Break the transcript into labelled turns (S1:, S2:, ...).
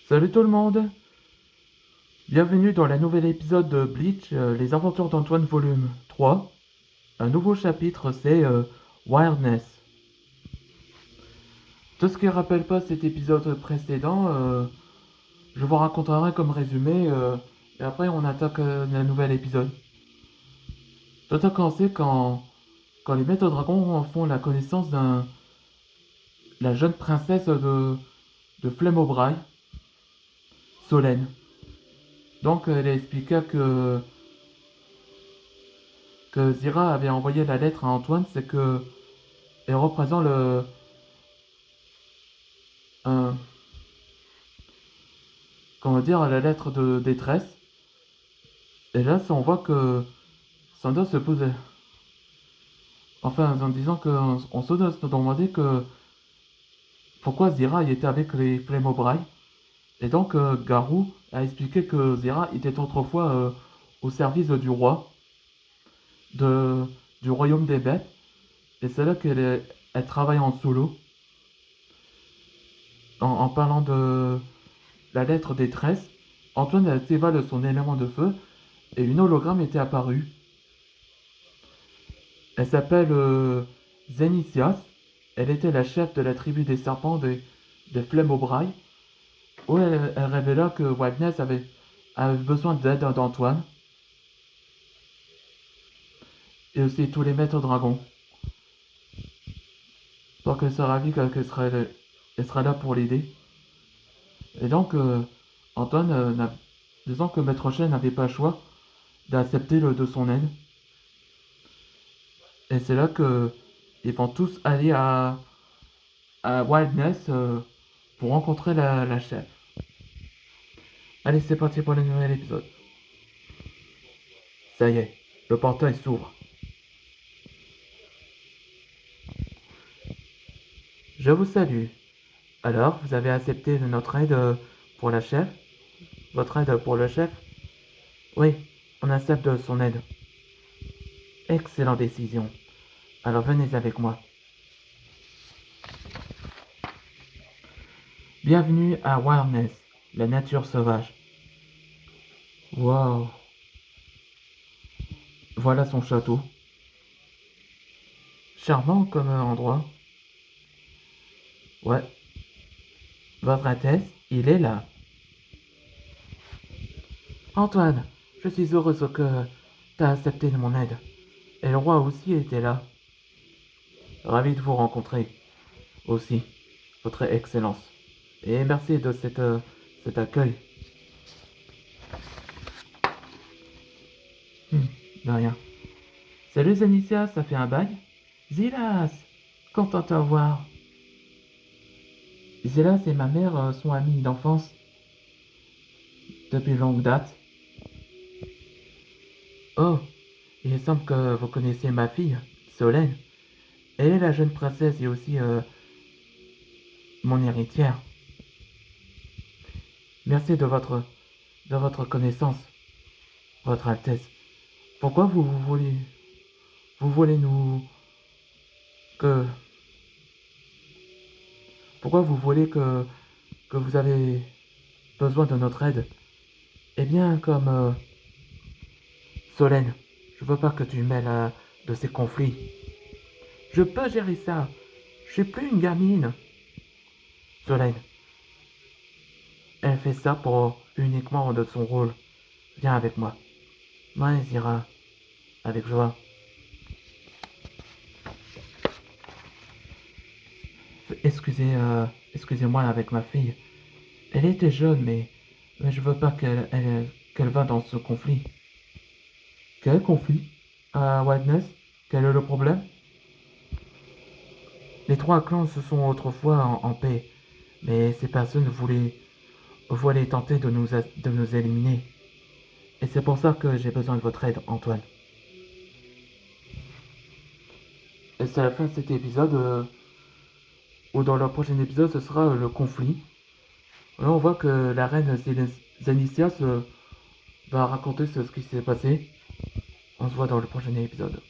S1: Salut tout le monde, bienvenue dans le nouvel épisode de Bleach, les aventures d'Antoine volume 3. Un nouveau chapitre, c'est Wildness. Tout ce qui ne rappelle pas cet épisode précédent, je vous raconterai comme résumé, et après on attaque le nouvel épisode. Tout a commencé quand les maîtres dragons font la connaissance la jeune princesse de Flamme-au-Braille, Solène. Donc elle a expliqué que Zira avait envoyé la lettre à Antoine, c'est que elle représente un, comment dire, la lettre de détresse. Et là, on voit que Sanda se posait, enfin, en disant qu'on se demandait que pourquoi Zira était avec les Flamme-au-Braille. Et donc, Garou a expliqué que Zira était autrefois au service du roi, de, du royaume des bêtes. Et c'est là elle travaille en solo, en parlant de la lettre détresse. Antoine s'évade son élément de feu et une hologramme était apparue. Elle s'appelle Zenithias. Elle était la chef de la tribu des serpents des Flamme-au-Braille, où elle révéla que Wildness avait besoin d'aide d'Antoine, et aussi tous les maîtres dragons. Donc elle sera ravie elle sera là pour l'aider. Et donc Antoine, disant que Maître Chêne n'avait pas le choix d'accepter de son aide. Et c'est là que ils vont tous aller à Wildness pour rencontrer la chef. Allez, c'est parti pour le nouvel épisode. Ça y est, le portail s'ouvre. Je vous salue. Alors, vous avez accepté notre aide pour la chef? Votre aide pour le chef? Oui, on accepte son aide. Excellente décision. Alors venez avec moi. Bienvenue à Wildness, la nature sauvage. Wow. Voilà son château. Charmant comme endroit. Ouais. Votre Altesse, il est là. Antoine, je suis heureuse que t'as accepté mon aide. Et le roi aussi était là. Ravi de vous rencontrer. Aussi, votre excellence. Et merci de cet accueil. De rien. Salut Zanicia, ça fait un bail? Zilas, content de te voir. Zilas et ma mère sont amies d'enfance. Depuis longue date. Oh, il semble que vous connaissiez ma fille, Solène. Elle est la jeune princesse et aussi mon héritière. Merci de votre connaissance, Votre Altesse. Pourquoi vous voulez nous que pourquoi vous voulez que vous avez besoin de notre aide? Eh bien, comme Solène, je veux pas que tu mêles de ces conflits. Je peux gérer ça. Je suis plus une gamine. Solène, elle fait ça pour uniquement de son rôle. Viens avec moi. Moi, elle ira avec joie. Excusez-moi avec ma fille. Elle était jeune, mais je veux pas qu'elle va dans ce conflit. Quel conflit? Wildness? Quel est le problème? Les trois clans se sont autrefois en paix, mais ces personnes voulaient tenter de nous éliminer. Et c'est pour ça que j'ai besoin de votre aide, Antoine. Et c'est la fin de cet épisode, ou dans le prochain épisode, ce sera le conflit. Là, on voit que la reine Zenithia va raconter ce qui s'est passé. On se voit dans le prochain épisode.